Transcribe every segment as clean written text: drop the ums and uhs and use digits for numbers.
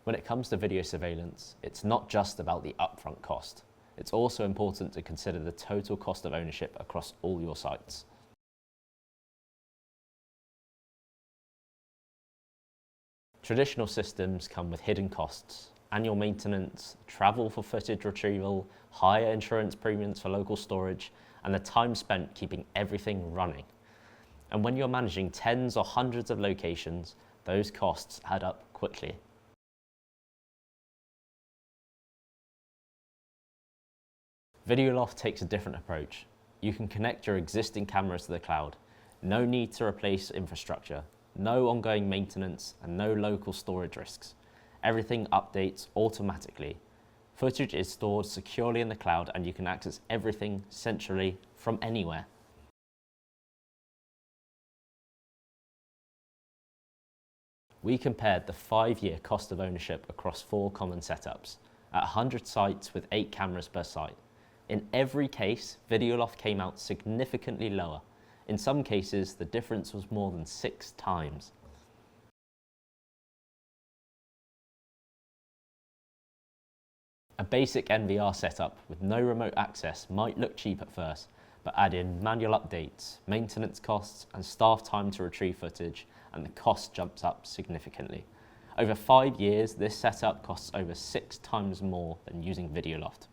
When it comes to video surveillance, it's not just about the upfront cost. It's also important to consider the total cost of ownership across all your sites. Traditional systems come with hidden costs: annual maintenance, travel for footage retrieval, higher insurance premiums for local storage, and the time spent keeping everything running. And when you're managing tens or hundreds of locations, those costs add up quickly. Videoloft takes a different approach. You can connect your existing cameras to the cloud. No need to replace infrastructure, no ongoing maintenance, and no local storage risks. Everything updates automatically. Footage is stored securely in the cloud, and you can access everything centrally from anywhere. We compared the 5-year cost of ownership across 4 common setups at 100 sites with 8 cameras per site. In every case, Videoloft came out significantly lower. In some cases, the difference was more than 6 times. A basic NVR setup with no remote access might look cheap at first, but add in manual updates, maintenance costs, and staff time to retrieve footage, and the cost jumps up significantly. Over 5 years, this setup costs over 6 times more than using Videoloft.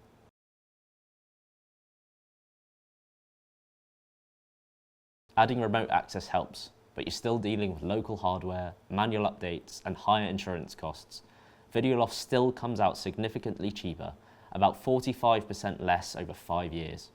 Adding remote access helps, but you're still dealing with local hardware, manual updates, and higher insurance costs. Videoloft still comes out significantly cheaper, about 45% less over 5 years.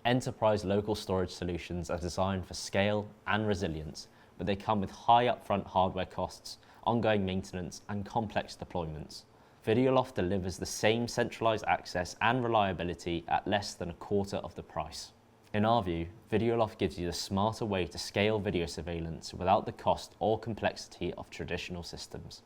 Enterprise local storage solutions are designed for scale and resilience, but they come with high upfront hardware costs, ongoing maintenance, and complex deployments. Videoloft delivers the same centralized access and reliability at less than a quarter of the price. In our view, Videoloft gives you the smarter way to scale video surveillance without the cost or complexity of traditional systems.